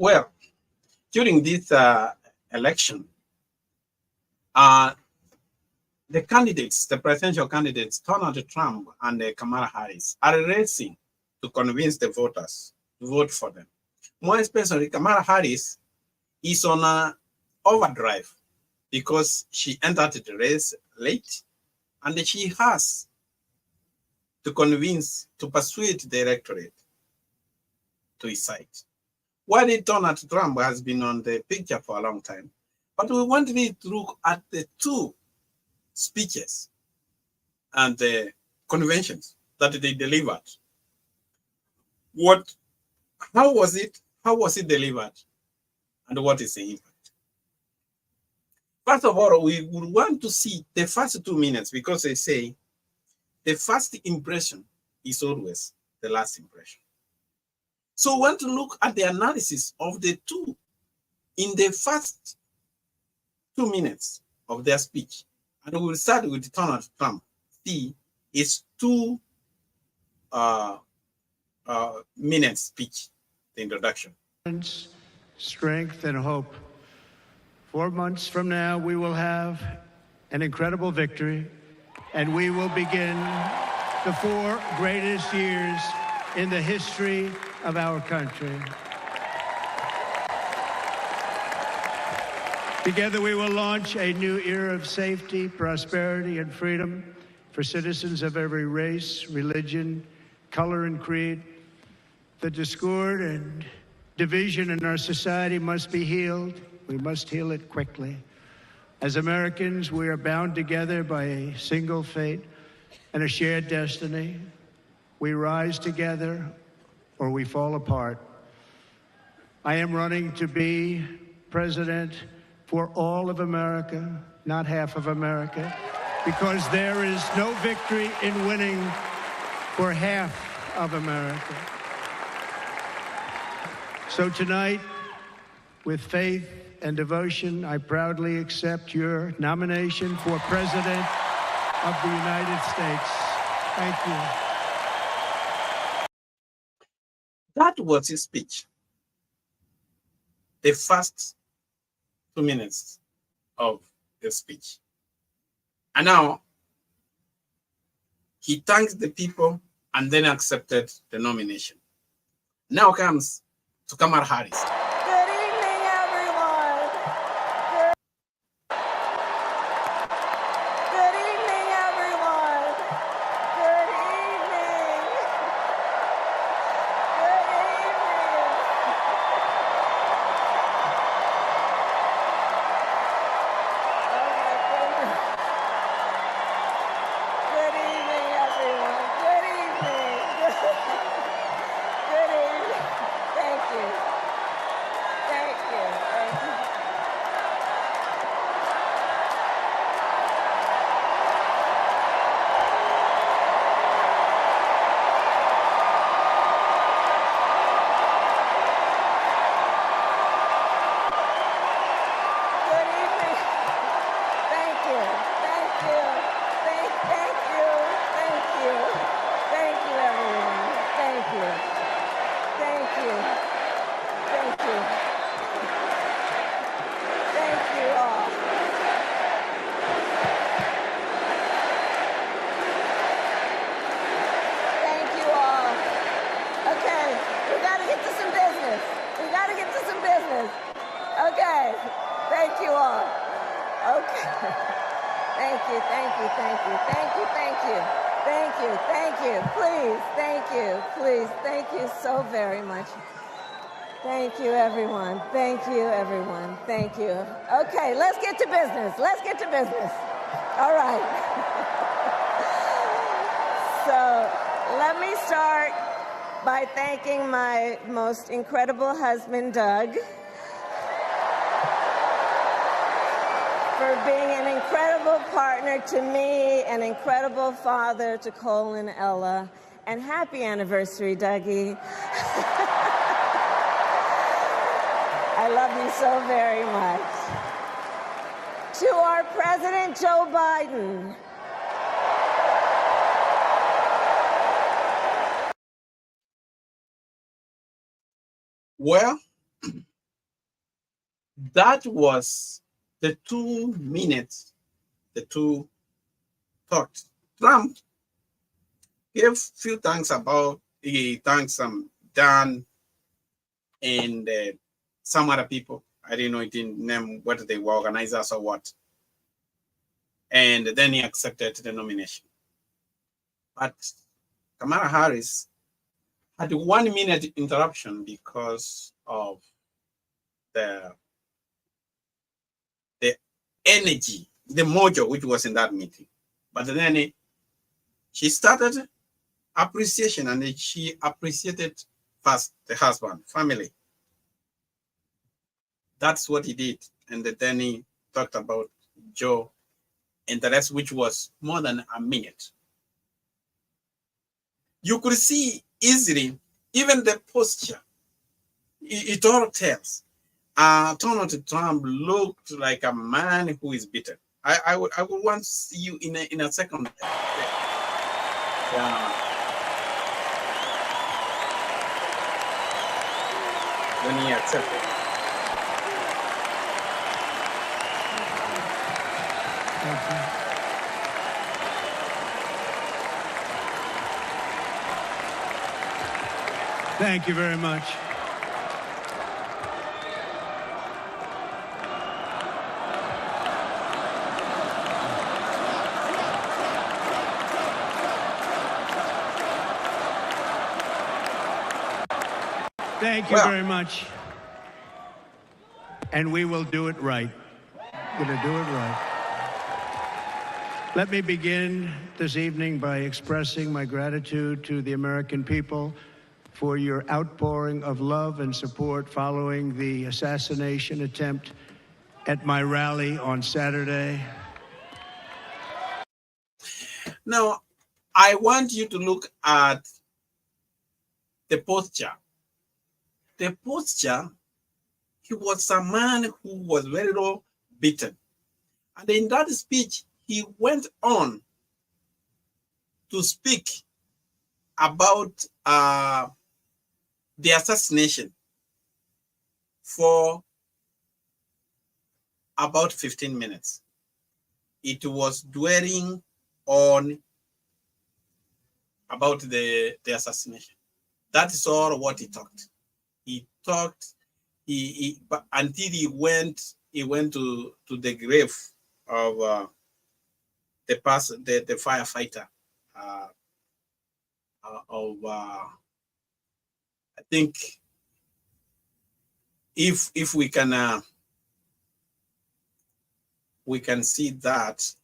Well, during this election, uh, the presidential candidates, Donald Trump and Kamala Harris, are racing to convince the voters to vote for them. More especially, Kamala Harris is on an overdrive because she entered the race late and she has to persuade the electorate to his side. While Donald Trump has been on the picture for a long time, but we wanted to look at the two speeches and the conventions that they delivered. How was it delivered, and what is the impact? First of all, we would want to see the first 2 minutes because they say the first impression is always the last impression. So we want to look at the analysis of the two in the first 2 minutes of their speech. And we will start with Donald Trump. See his 2 minute speech, the introduction. Strength and hope. 4 months from now, we will have an incredible victory, and we will begin the 4 greatest years in the history of our country. Together, we will launch a new era of safety, prosperity, and freedom for citizens of every race, religion, color, and creed. The discord and division in our society must be healed. We must heal it quickly. As Americans, we are bound together by a single fate and a shared destiny. We rise together or we fall apart. I am running to be president for all of America, not half of America, because there is no victory in winning for half of America. So tonight, with faith and devotion, I proudly accept your nomination for President of the United States. Thank you. That was his speech. The first 2 minutes of the speech. And now he thanks the people and then accepted the nomination. Now comes to Kamala Harris. Good evening, everyone. Good evening, everyone. Good evening. Good evening. Good evening, everyone. Good evening. Good evening. Thank you. Thank you. Thank you. Good evening. Thank you. Thank you. Thank you. Thank you. Thank you, everyone. Thank you. Thank you. Thank you. Thank you all. Thank you all. Okay, we gotta get to some business. We gotta get to some business. Okay, thank you all. Okay. Thank you, thank you, thank you, thank you, thank you. Thank you, thank you, please, thank you, please, thank you so very much. Thank you, everyone. Thank you, everyone. Thank you. Okay, let's get to business. Let's get to business. All right. So let me start by thanking my most incredible husband, Doug, for being an incredible partner to me, an incredible father to Cole and Ella, and happy anniversary, Dougie. I love you so very much. To our President Joe Biden. Well, That was the 2 minutes, the two talked. Trump gave few thanks about, he thanks Dan and some other people. I didn't know, he didn't name whether they were organizers or what. And then he accepted the nomination. But Kamala Harris had a 1 minute interruption because of the energy, the mojo which was in that meeting. But then she started appreciation, and she appreciated first the husband, family. That's what he did. And then he talked about Joe and the rest, which was more than a minute. You could see easily, even the posture, it all tells. Donald Trump looked like a man who is bitter. I would want to see you in a second. When he accepted. Thank you. Thank you very much. Thank you very much. And we will do it right. We're going to do it right. Let me begin this evening by expressing my gratitude to the American people for your outpouring of love and support following the assassination attempt at my rally on Saturday. Now, I want you to look at the posture. The posture, he was a man who was very low, beaten. And in that speech, he went on to speak about the assassination for about 15 minutes. It was dwelling on about the assassination. That is all what he talked. He talked until he went to the grave of the firefighter I think if we can see that,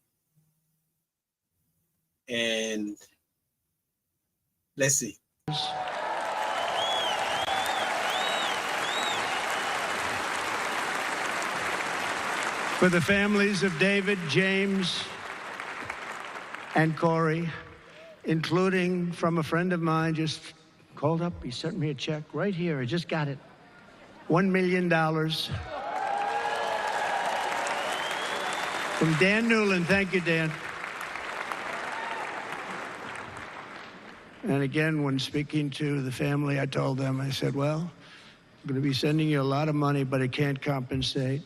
and let's see. For the families of David, James, and Corey, including from a friend of mine, just called up, he sent me a check right here, I just got it, $1 million. From Dan Newland, thank you, Dan. And again, when speaking to the family, I told them, I said, well, I'm going to be sending you a lot of money, but it can't compensate.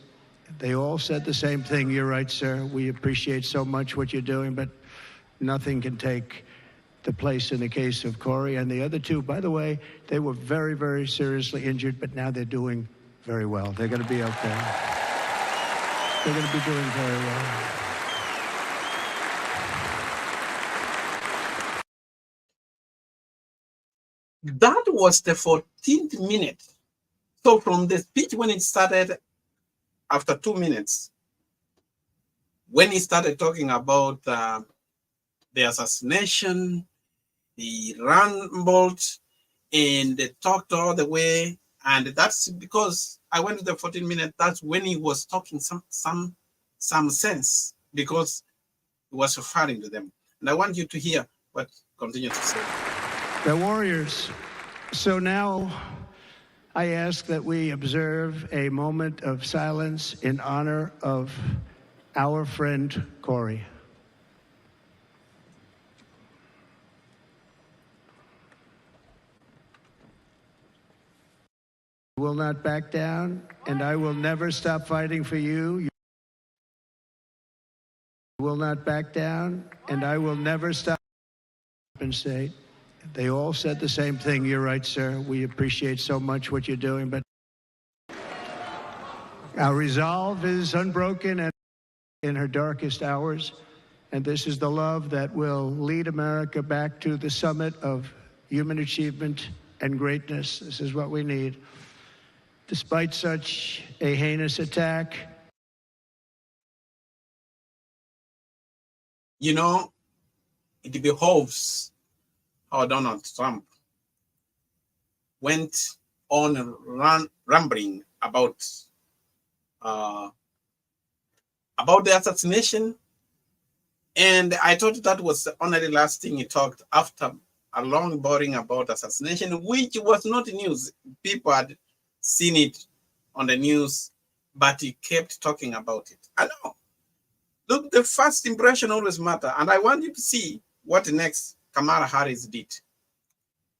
They all said the same thing. You're right, sir. We appreciate so much what you're doing, but nothing can take the place in the case of Corey and the other two. By the way, they were very, very seriously injured, but now they're doing very well. They're going to be okay. They're going to be doing very well. That was the 14th minute. So from the speech when it started, after 2 minutes, when he started talking about the assassination, he rambled and they talked all the way. And that's because I went to the 14 minutes, that's when he was talking some sense, because he was referring to them. And I want you to hear what continue to say. The warriors. So now I ask that we observe a moment of silence in honor of our friend Corey. Will will not back down, and I will never stop fighting for you. You will not back down, and I will never stop. State. They all said the same thing. You're right, sir. We appreciate so much what you're doing, but our resolve is unbroken and in her darkest hours, and this is the love that will lead America back to the summit of human achievement and greatness. This is what we need. Despite such a heinous attack. You know, it behoves how Donald Trump went on rambling about the assassination, and I thought that was the only last thing he talked after a long boring about assassination, which was not news. People had seen it on the news, but he kept talking about it. I know. Look, the first impression always matters, and I want you to see what next Kamala Harris did.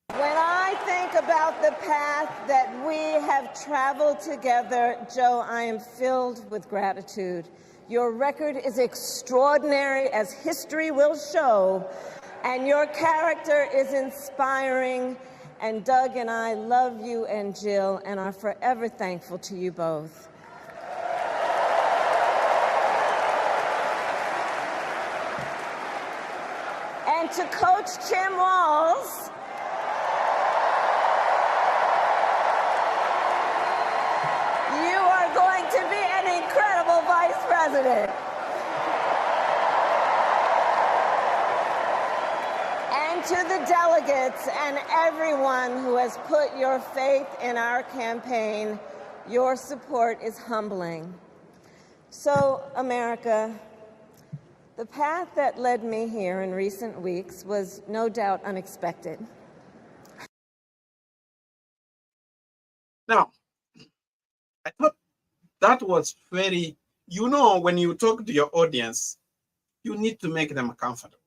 When I think about the path that we have traveled together, Joe, I am filled with gratitude. Your record is extraordinary, as history will show, and your character is inspiring. And Doug and I love you and Jill and are forever thankful to you both. And to Coach Tim Walz, you are going to be an incredible vice president. And to the delegates and everyone who has put your faith in our campaign, your support is humbling. So, America, the path that led me here in recent weeks was no doubt unexpected. Now, I thought that was very, you know, when you talk to your audience, you need to make them comfortable.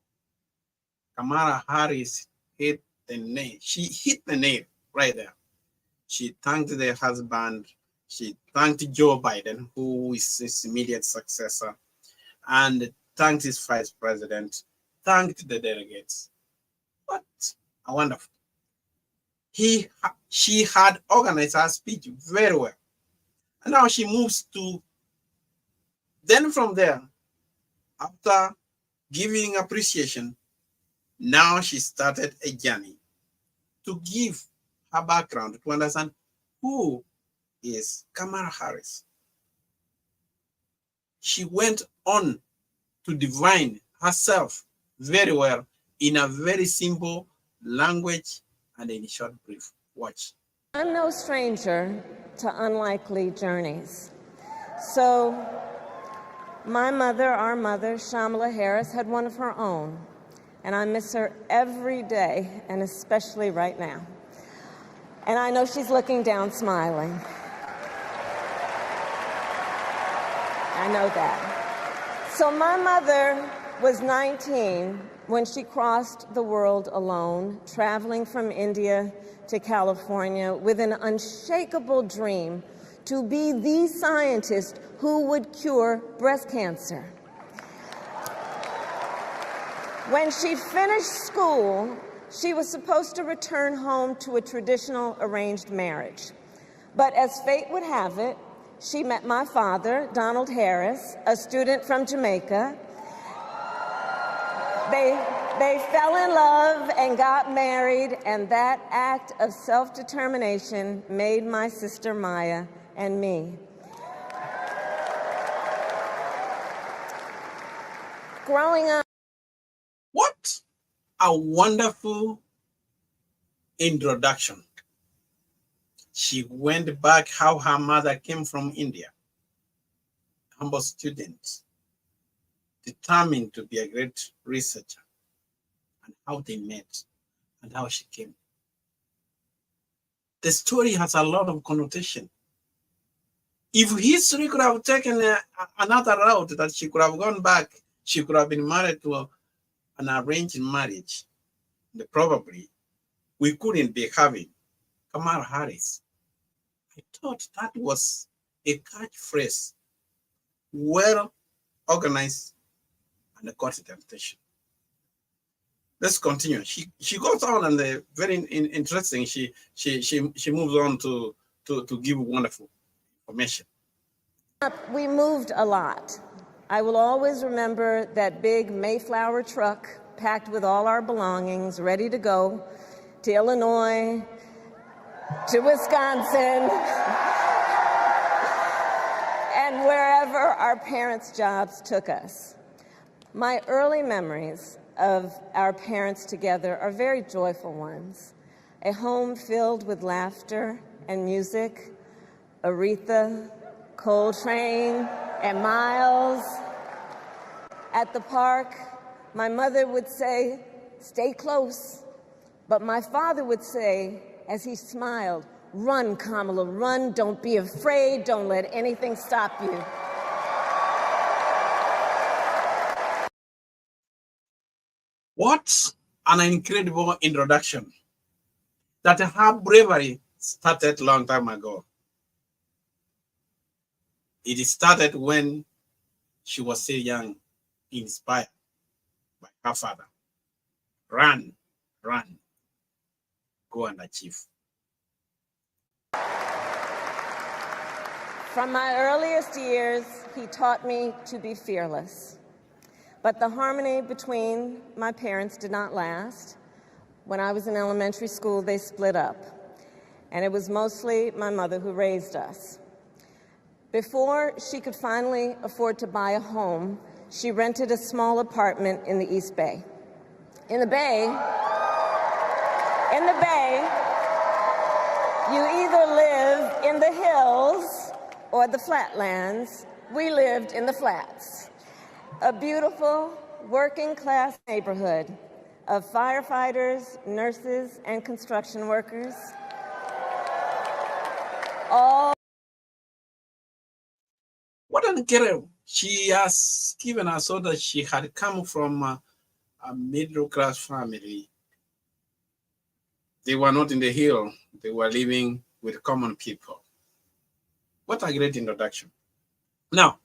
Kamala Harris hit the nail. She hit the nail right there. She thanked their husband. She thanked Joe Biden, who is his immediate successor, and thanked his vice president, thanked the delegates. What a wonderful. She had organized her speech very well. And now she moves to, then from there, after giving appreciation, now she started a journey to give her background, to understand who is Kamala Harris. She went on to define herself very well in a very simple language and in a short brief. Watch. I'm no stranger to unlikely journeys. So my mother, our mother, Shamala Harris, had one of her own. And I miss her every day, and especially right now. And I know she's looking down smiling. I know that. So my mother was 19 when she crossed the world alone, traveling from India to California with an unshakable dream to be the scientist who would cure breast cancer. When she finished school, she was supposed to return home to a traditional arranged marriage. But as fate would have it, she met my father, Donald Harris, a student from Jamaica. They fell in love and got married, and that act of self-determination made my sister Maya and me. Growing up. What a wonderful introduction. She went back how her mother came from India, humble student, determined to be a great researcher, and how they met and how she came. The story has a lot of connotation. If history could have taken another route, that she could have gone back, she could have been married to an arranged marriage, probably we couldn't be having Kamala Harris. I thought that was a catchphrase, well organized and caught the temptation. Let's continue. She goes on and very interesting. She moves on to give wonderful information. We moved a lot. I will always remember that big Mayflower truck packed with all our belongings, ready to go to Illinois, to Wisconsin, and wherever our parents' jobs took us. My early memories of our parents together are very joyful ones. A home filled with laughter and music, Aretha, Coltrane, and Miles. At the park, my mother would say, "Stay close." But my father would say, as he smiled, "Run, Kamala, run. Don't be afraid. Don't let anything stop you." What an incredible introduction. That her bravery started a long time ago. It started when she was still young, inspired by her father. Run, run, go and achieve. From my earliest years, he taught me to be fearless. But the harmony between my parents did not last. When I was in elementary school, they split up, and it was mostly my mother who raised us. Before she could finally afford to buy a home, she rented a small apartment in the East Bay. In the Bay, you either live in the hills or the flatlands. We lived in the flats. A beautiful working-class neighborhood of firefighters, nurses, and construction workers. All What an incredible. She has given us so that she had come from a middle-class family. They were not in the hill. They were living with common people. What a great introduction. Now,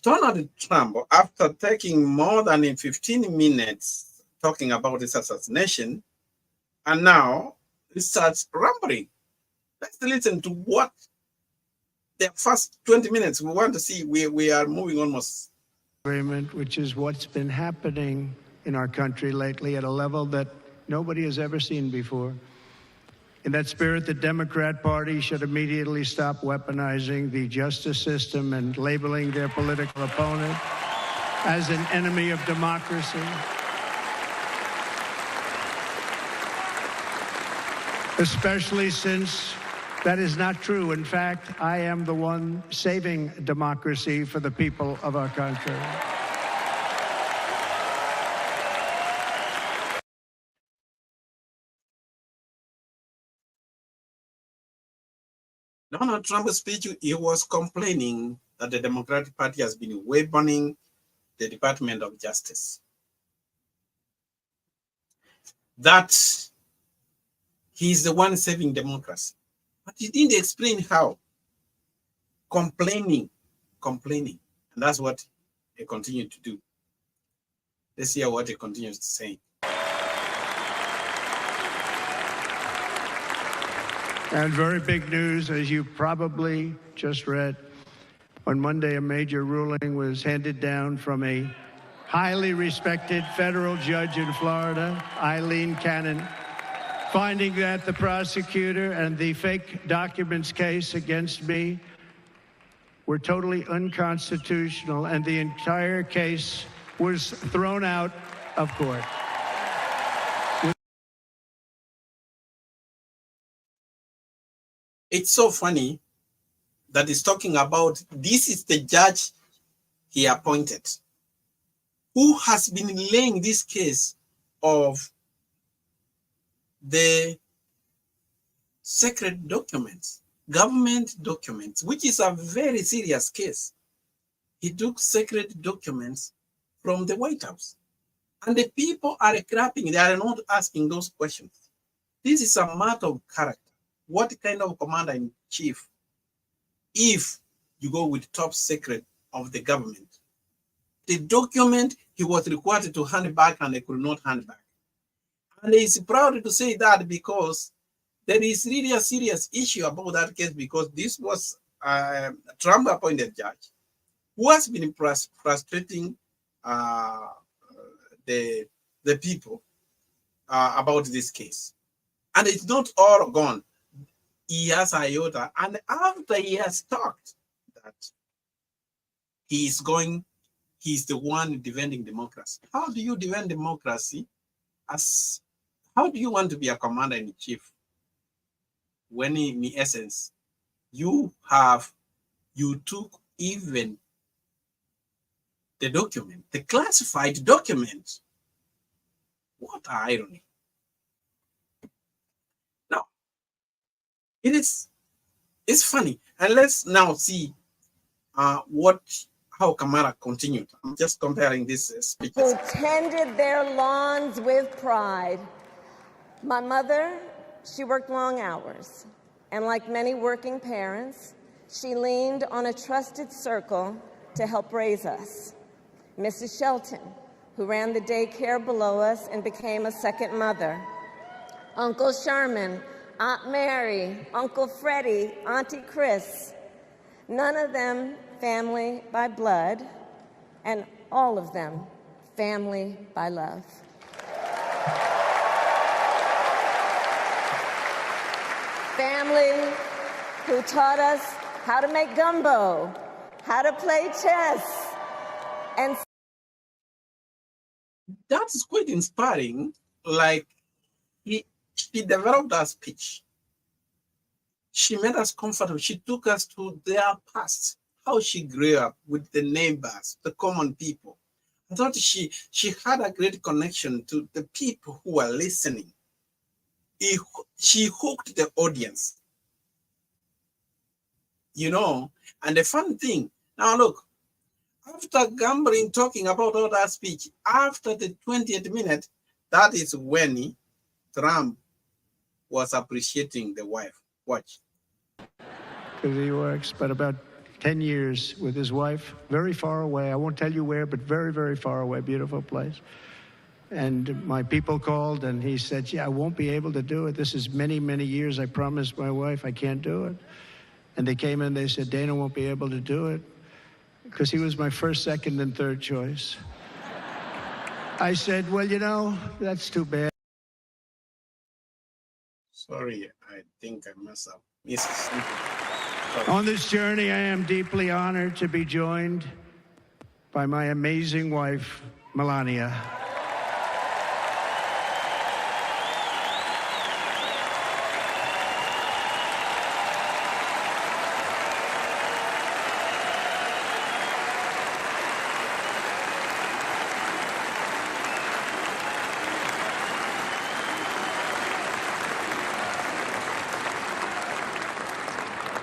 Donald Trump, after taking more than 15 minutes talking about this assassination, and now he starts rambling. Let's listen to what the first 20 minutes we want to see. We are moving almost. Agreement, which is what's been happening in our country lately at a level that nobody has ever seen before. In that spirit, the Democrat Party should immediately stop weaponizing the justice system and labeling their political opponent as an enemy of democracy. Especially since that is not true. In fact, I am the one saving democracy for the people of our country. Donald Trump's speech, he was complaining that the Democratic Party has been weaponing the Department of Justice. That he's the one saving democracy. But he didn't explain how. Complaining. And that's what he continued to do. Let's hear what he continues to say. And very big news, as you probably just read. On Monday, a major ruling was handed down from a highly respected federal judge in Florida, Eileen Cannon, finding that the prosecutor and the fake documents case against me were totally unconstitutional, and the entire case was thrown out of court. It's so funny that he's talking about this is the judge he appointed, who has been laying this case of the secret documents, government documents, which is a very serious case. He took secret documents from the White House. And the people are clapping. They are not asking those questions. This is a matter of character. what kind of commander-in-chief if you go with top secret of the government? The document he was required to hand back and they could not hand back. And he's proud to say that because there is really a serious issue about that case, because this was a Trump appointed judge who has been frustrating the people about this case. And it's not all gone. He has iota. And after he has talked that he's the one defending democracy. How do you defend democracy? How do you want to be a commander-in-chief when in essence you took even the document, the classified document? What irony. Now, it's funny. And let's now see how Kamala continued. I'm just comparing these speeches. Who tended their lawns with pride. My mother, she worked long hours, and like many working parents, she leaned on a trusted circle to help raise us. Mrs. Shelton, who ran the daycare below us and became a second mother. Uncle Sherman, Aunt Mary, Uncle Freddie, Auntie Chris. None of them family by blood, and all of them family by love. Family who taught us how to make gumbo, how to play chess, and that's quite inspiring. Like, she developed our speech. She made us comfortable. She took us to their past, how she grew up with the neighbors, the common people. I thought she had a great connection to the people who were listening. She hooked the audience, and the fun thing, now look, after gambling, talking about all that speech, after the 20th minute, that is when Trump was appreciating the wife. Watch. Because he works, but about 10 years with his wife, very far away. I won't tell you where, but very, very far away, beautiful place. And my people called, and he said, yeah, I won't be able to do it. This is many, many years. I promised my wife I can't do it. And they came in, they said, Dana won't be able to do it, because he was my first, second, and third choice. I said, well, that's too bad. Sorry, I think I messed up. Yes. On this journey, I am deeply honored to be joined by my amazing wife, Melania.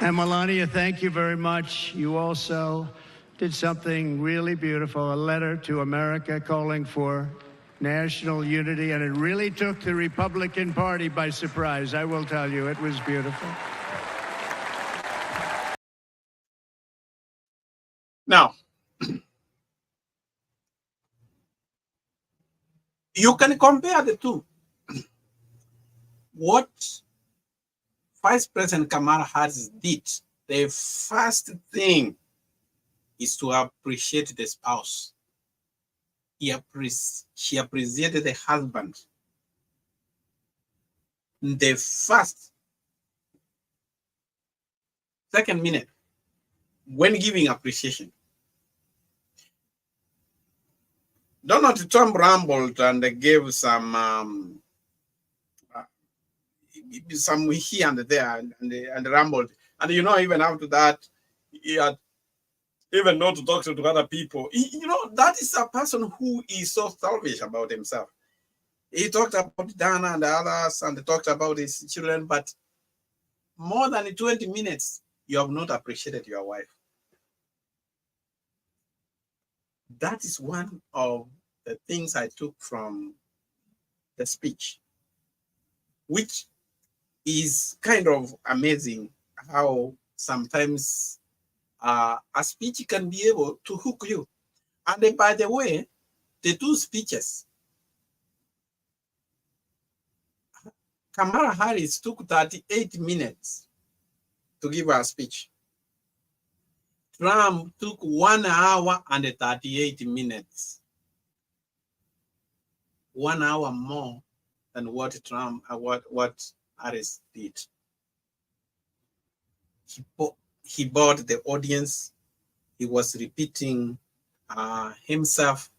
And Melania, thank you very much. You also did something really beautiful, a letter to America calling for national unity, and it really took the Republican Party by surprise. I will tell you, it was beautiful. Now, you can compare the two. What Vice President Kamala Harris did, the first thing is to appreciate the spouse. She appreciated the husband. The second minute, when giving appreciation, Donald Trump rambled and gave some here and there and rambled. And even after that, he had even not to talk to other people. That is a person who is so selfish about himself. He talked about Dana and the others and talked about his children, but more than 20 minutes, you have not appreciated your wife. That is one of the things I took from the speech, which is kind of amazing how sometimes a speech can be able to hook you. And by the way, the two speeches, Kamala Harris took 38 minutes to give her speech. Trump took 1 hour and 38 minutes. 1 hour more than what Harris did. He bored the audience. He was repeating himself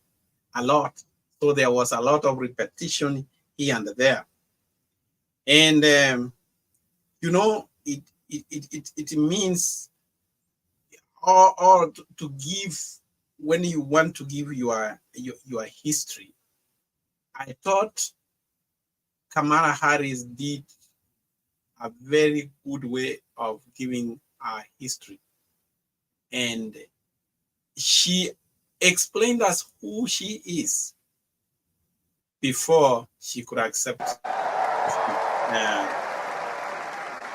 a lot. So there was a lot of repetition here and there. And, you know, it means or to give, when you want to give your history. I thought Kamala Harris did a very good way of giving our history. And she explained us who she is before she could accept.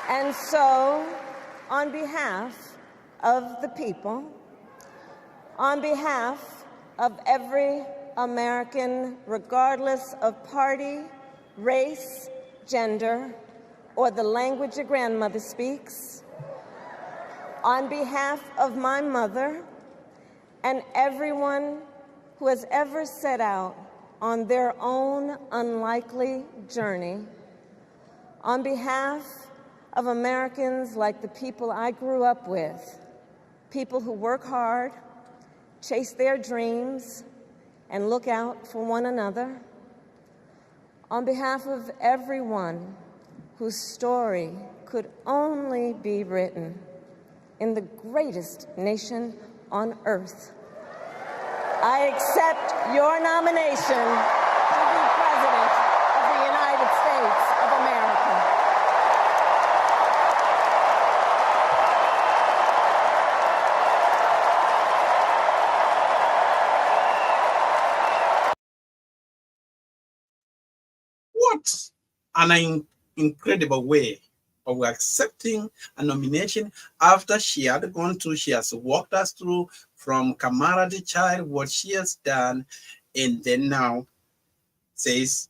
And so, on behalf of the people, on behalf of every American, regardless of party, race, gender, or the language your grandmother speaks, on behalf of my mother and everyone who has ever set out on their own unlikely journey, on behalf of Americans like the people I grew up with, people who work hard, chase their dreams, and look out for one another, on behalf of everyone whose story could only be written in the greatest nation on earth, I accept your nomination to be President of the United States of America. What an incredible way of accepting a nomination after she had gone through, she has walked us through from Kamala the child, what she has done, and then now says,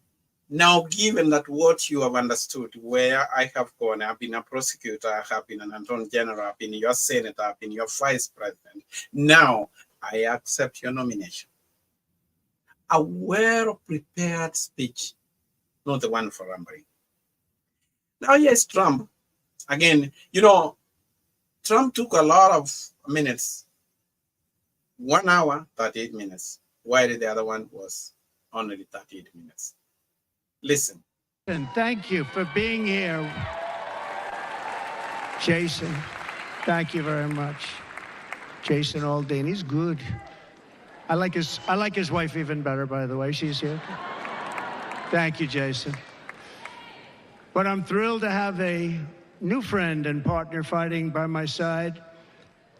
now given that what you have understood, where I have gone, I've been a prosecutor, I have been an attorney general, I've been your senator, I've been your vice president, now I accept your nomination. A well-prepared speech, not the one for rambling. Now, yes, Trump, again, you know, Trump took a lot of minutes, 1 hour, 38 minutes, while the other one was only 38 minutes. Listen. And thank you for being here. Jason, thank you very much. Jason Aldean, he's good. I like his wife even better, by the way. She's here. Thank you, Jason. But I'm thrilled to have a new friend and partner fighting by my side.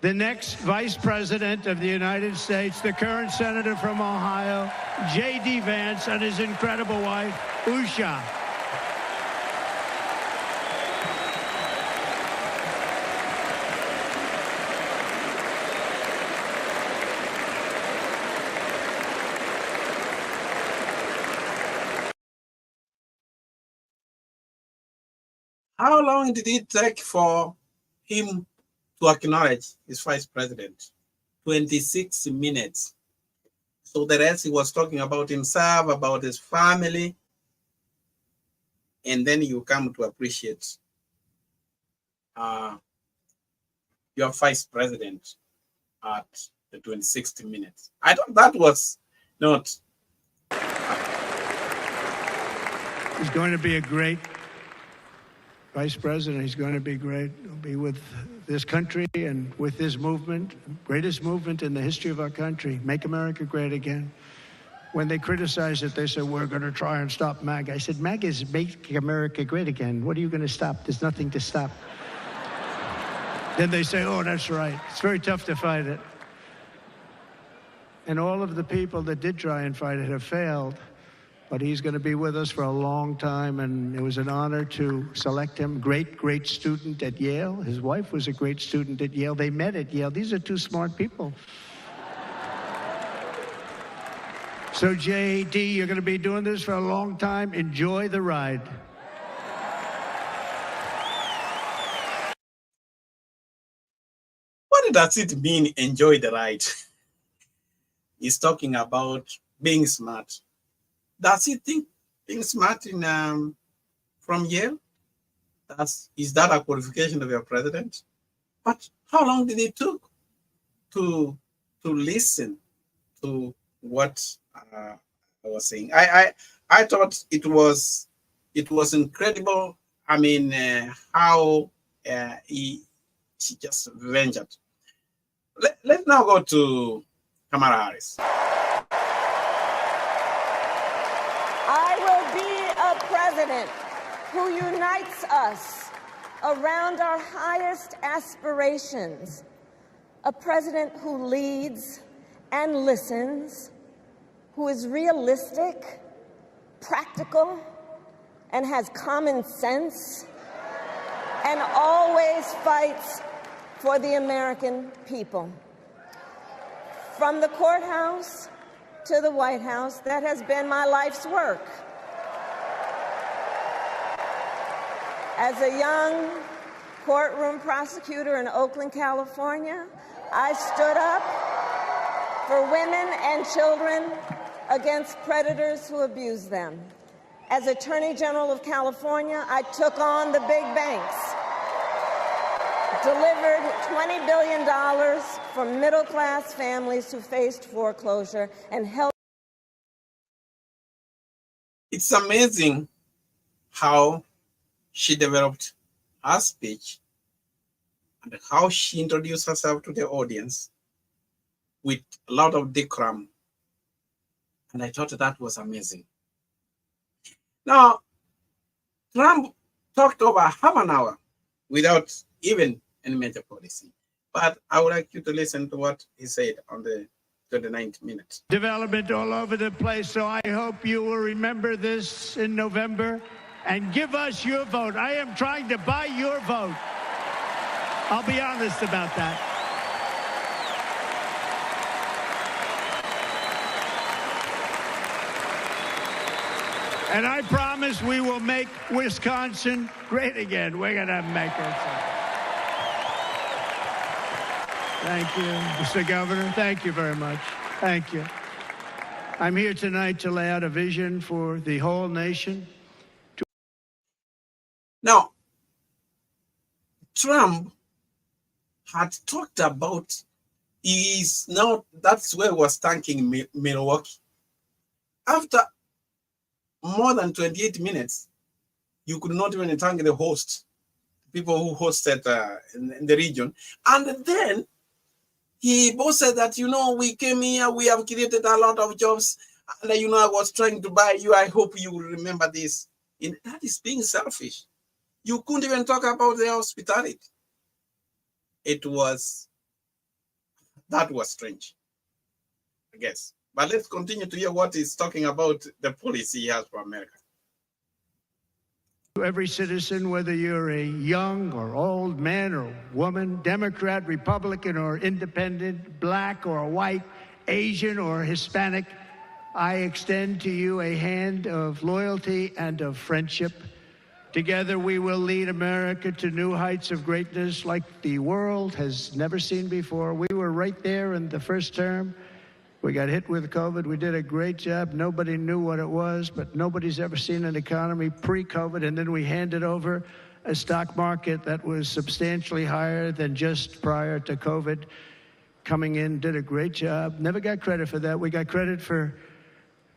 The next Vice President of the United States, the current Senator from Ohio, J.D. Vance, and his incredible wife, Usha. How long did it take for him to acknowledge his vice president? 26 minutes. So the rest, he was talking about himself, about his family, and then you come to appreciate your vice president at the 26 minutes. I thought that was not. He's going to be a great Vice President. He's going to be great. He'll be with this country and with this movement, greatest movement in the history of our country, Make America Great Again. When they criticize it, they say, we're going to try and stop MAGA. I said, MAGA is Make America Great Again. What are you going to stop? There's nothing to stop. Then they say, oh, that's right. It's very tough to fight it. And all of the people that did try and fight it have failed. but he's going to be with us for a long time, and it was an honor to select him. Great student at Yale. His wife was a great student at Yale. They met at Yale. These are two smart people. So, JD, you're going to be doing this for a long time. Enjoy the ride. What does it mean, enjoy the ride? He's talking about being smart. Does he think being smart in from Yale? Is that a qualification of your president? But how long did it took to listen to what I was saying? I thought it was incredible. I mean, how she just ventured. Let's now go to Kamala Harris. I will be a president who unites us around our highest aspirations. A president who leads and listens, who is realistic, practical, and has common sense, and always fights for the American people. From the courthouse to the White House, that has been my life's work. As a young courtroom prosecutor in Oakland, California, I stood up for women and children against predators who abuse them. As Attorney General of California, I took on the big banks, delivered $20 billion for middle-class families who faced foreclosure, and helped. It's amazing how she developed her speech and how she introduced herself to the audience with a lot of decorum. And I thought that was amazing. Now, Trump talked over half an hour without even any major policy. But I would like you to listen to what he said on the 29th minute. Development all over the place, so I hope you will remember this in November and give us your vote. I am trying to buy your vote. I'll be honest about that. And I promise we will make Wisconsin great again. We're going to make it. Thank you, Mr. Governor. Thank you very much. Thank you. I'm here tonight to lay out a vision for the whole nation. Now, Trump had talked about that's where he was tanking Milwaukee. After more than 28 minutes, you could not even thank the host, people who hosted in the region. And then he both said that, we came here, we have created a lot of jobs, and I was trying to buy you. I hope you will remember this. And that is being selfish. You couldn't even talk about the hospitality. That was strange, I guess. But let's continue to hear what he's talking about, the policy he has for America. To every citizen, whether you're a young or old man or woman, Democrat, Republican or independent, black or white, Asian or Hispanic, I extend to you a hand of loyalty and of friendship. Together we will lead America to new heights of greatness like the world has never seen before. We were right there in the first term. We got hit with COVID. We did a great job. Nobody knew what it was, but nobody's ever seen an economy pre-COVID. And then we handed over a stock market that was substantially higher than just prior to COVID. Coming in, did a great job. Never got credit for that. We got credit for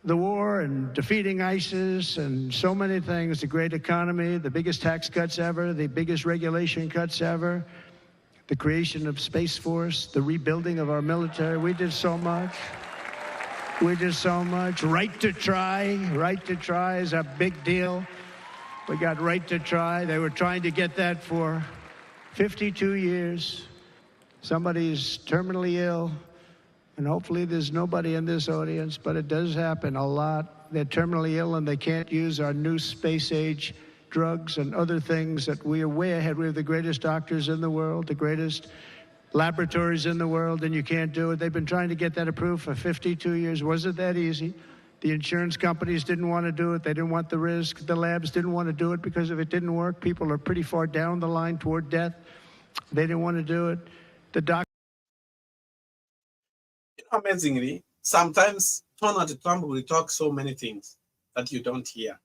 the war and defeating ISIS and so many things, the great economy, the biggest tax cuts ever, the biggest regulation cuts ever, the creation of Space Force, the rebuilding of our military. We did so much. We did so much. Right to try. Right to try is a big deal. We got right to try. They were trying to get that for 52 years. Somebody's terminally ill. And hopefully there's nobody in this audience, but it does happen a lot. they're terminally ill and they can't use our new space-age drugs and other things that we are way ahead. We have the greatest doctors in the world, the greatest laboratories in the world, and you can't do it. They've been trying to get that approved for 52 years. Wasn't that easy? The insurance companies didn't want to do it. They didn't want the risk. The labs didn't want to do it because if it didn't work, people are pretty far down the line toward death. They didn't want to do it. The doctor. Amazingly, sometimes Donald Trump will talk so many things that you don't hear.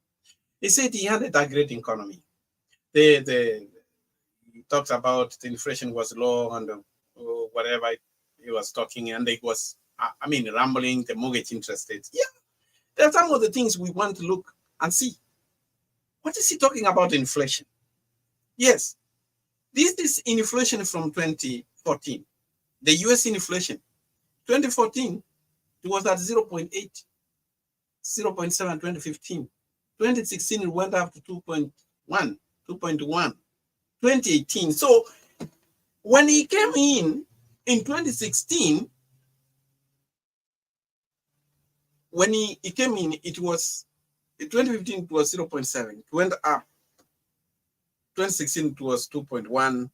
He said he had a great economy. He talked about the inflation was low and whatever he was talking, and it was, rambling, the mortgage interest rates. Yeah, there are some of the things we want to look and see. What is he talking about inflation? Yes, this is inflation from 2014. The US inflation. 2014, it was at 0.8, 0.7, 2015. 2016, it went up to 2.1, 2.1. 2018. So when he came in 2016, when he came in, it was, in 2015, it was 0.7. It went up. 2016, it was 2.1.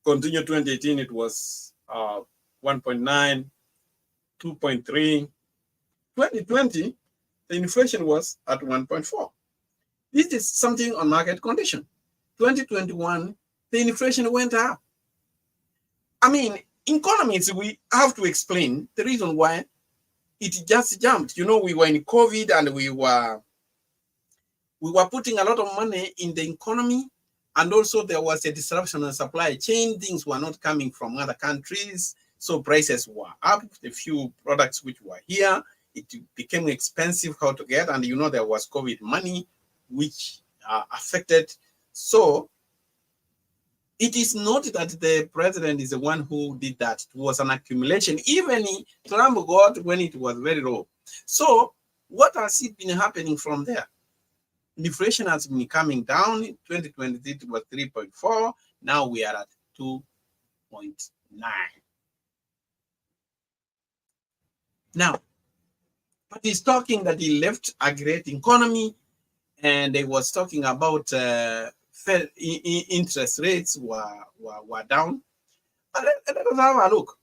Continued 2018, it was 1.9. 2.3. 2020, the inflation was at 1.4. This is something on market condition. 2021, the inflation went up. Economists, we have to explain the reason why it just jumped. We were in COVID and we were putting a lot of money in the economy, and also there was a disruption in supply chain. Things were not coming from other countries. So prices were up. The few products which were here, it became expensive how to get. And there was COVID money, which affected. So it is not that the president is the one who did that. It was an accumulation. Even Trump got when it was very low. So what has it been happening from there? Inflation has been coming down. In 2020, it was 3.4. Now we are at 2.9. Now, but he's talking that he left a great economy, and he was talking about interest rates were down. But let us have a look.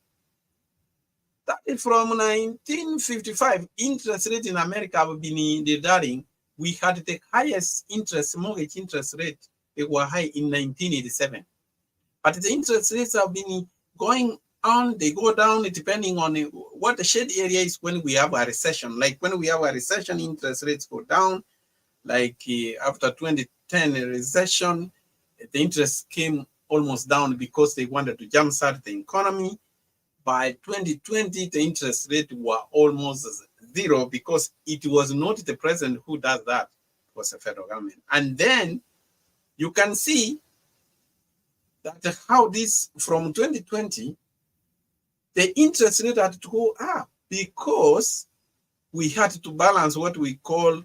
That is from 1955, interest rate in America have been darling. We had the highest mortgage interest rate. They were high in 1987. But the interest rates have been going on, they go down depending on what the shade area is when we have a recession. Like when we have a recession, interest rates go down. Like after 2010 recession, the interest came almost down because they wanted to jumpstart the economy. By 2020, the interest rate were almost zero because it was not the president who does that. It was the federal government. And then you can see that how this from 2020, the interest rate had to go up because we had to balance what we call,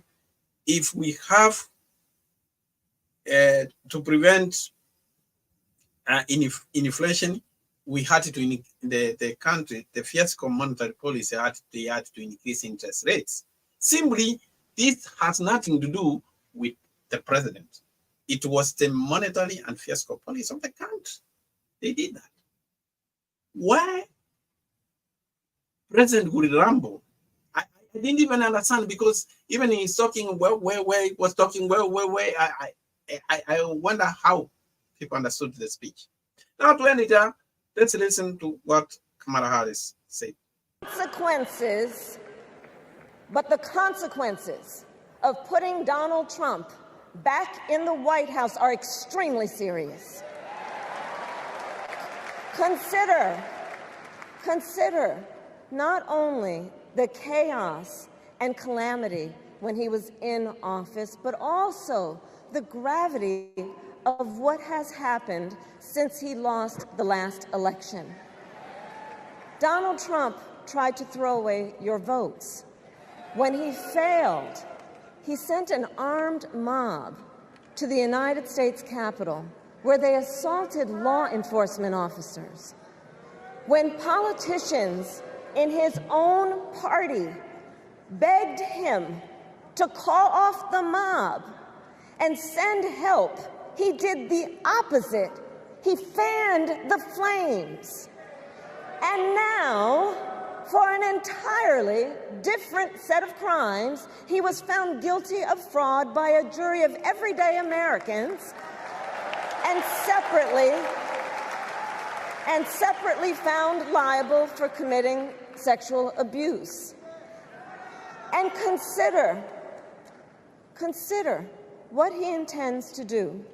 if we have to prevent inflation, we had to, the country, the fiscal monetary policy they had to increase interest rates. Simply, this has nothing to do with the president. It was the monetary and fiscal policy of the country. They did that. Why President would ramble? I didn't even understand, because even he's talking where he was talking I wonder how people understood the speech. Now to end it, let's listen to what Kamala Harris said. But the consequences of putting Donald Trump back in the White House are extremely serious. Consider not only the chaos and calamity when he was in office, but also the gravity of what has happened since he lost the last election. Donald Trump tried to throw away your votes. When he failed, he sent an armed mob to the United States Capitol, where they assaulted law enforcement officers. When politicians in his own party begged him to call off the mob and send help, he did the opposite. He fanned the flames. And now, for an entirely different set of crimes, he was found guilty of fraud by a jury of everyday Americans and separately found liable for committing sexual abuse. And consider what he intends to do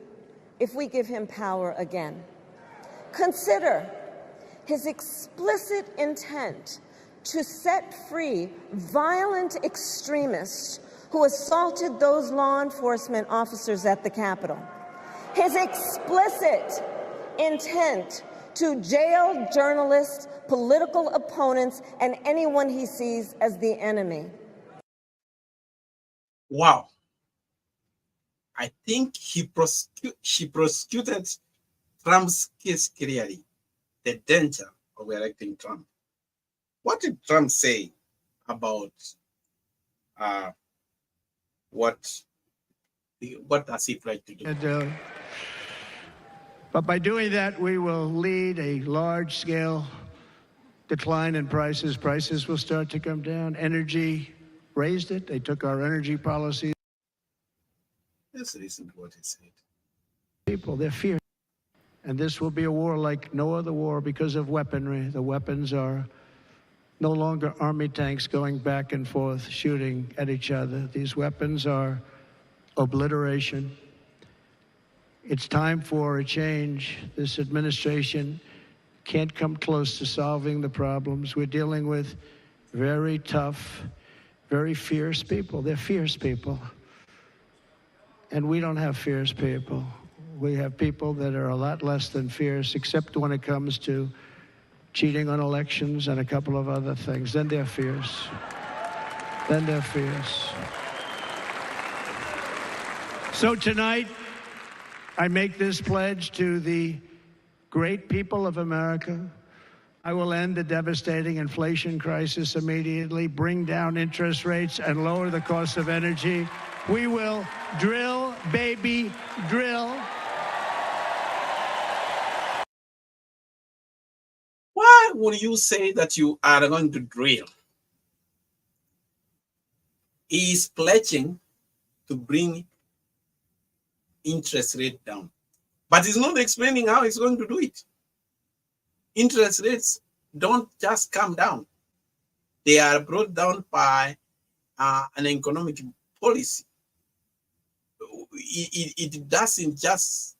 if we give him power again. Consider his explicit intent to set free violent extremists who assaulted those law enforcement officers at the Capitol. His explicit intent to jail journalists, political opponents, and anyone he sees as the enemy. Wow. I think she prosecuted Trump's case clearly, the danger of electing Trump. What did Trump say about what does he try to do? But by doing that, we will lead a large-scale decline in prices. Prices will start to come down. Energy raised it. They took our energy policies. Let's listen to what he said. People, they're fearing. And this will be a war like no other war because of weaponry. The weapons are no longer army tanks going back and forth shooting at each other. These weapons are obliteration. It's time for a change. This administration can't come close to solving the problems. We're dealing with very tough, very fierce people. They're fierce people. And we don't have fierce people. We have people that are a lot less than fierce, except when it comes to cheating on elections and a couple of other things. Then they're fierce. Then they're fierce. So tonight, I make this pledge to the great people of America. I will end the devastating inflation crisis immediately, bring down interest rates, and lower the cost of energy. We will drill, baby, drill. Why would you say that you are going to drill? He is pledging to bring interest rate down, but he's not explaining how he's going to do it. Interest rates don't just come down. They are brought down by an economic policy. It doesn't just,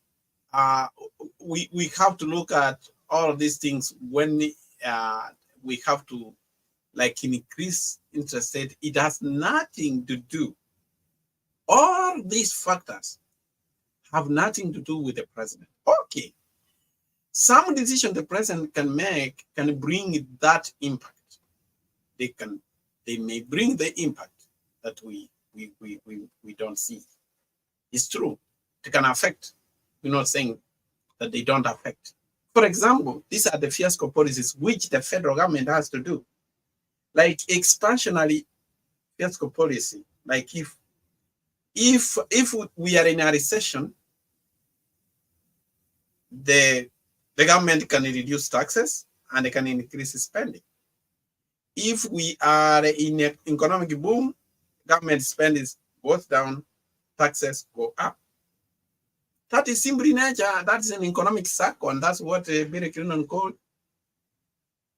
we have to look at all of these things when we have to like increase interest rate. It has nothing to do. All these factors have nothing to do with the president. Okay. Some decision the president can make can bring that impact. They may bring the impact that we don't see. It's true. They can affect. We're not saying that they don't affect. For example, these are the fiasco policies which the federal government has to do. Like expansionary fiasco policy. Like if we are in a recession, the government can reduce taxes and they can increase spending. If we are in an economic boom, government spending goes down, taxes go up. That is simply nature. That is an economic cycle, and that's what Bill Clinton called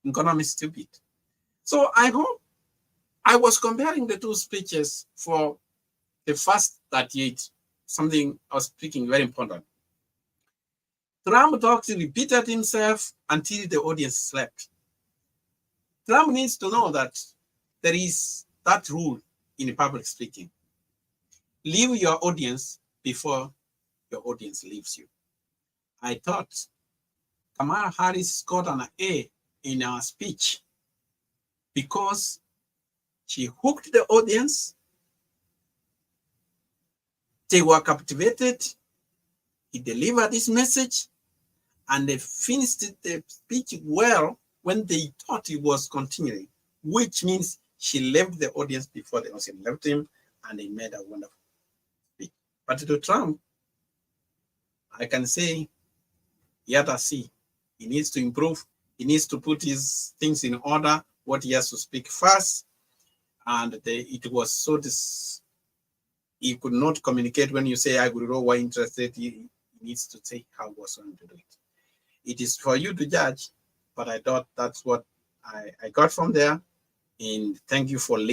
economic stupid. So I hope I was comparing the two speeches for the first 38, something I was speaking very important. Trump talked, repeated himself until the audience slept. Trump needs to know that there is that rule in public speaking. Leave your audience before your audience leaves you. I thought Kamala Harris got an A in our speech because she hooked the audience. They were captivated. He delivered this message, and they finished the speech well when they thought he was continuing, which means she left the audience before the audience left him, and he made a wonderful speech. But to Trump, I can say, yet I see, he needs to improve. He needs to put his things in order, what he has to speak first. And it was so he could not communicate when you say Aguriro were interested. He needs to say how he was going to do it. It is for you to judge, but I thought that's what I got from there. And thank you for listening.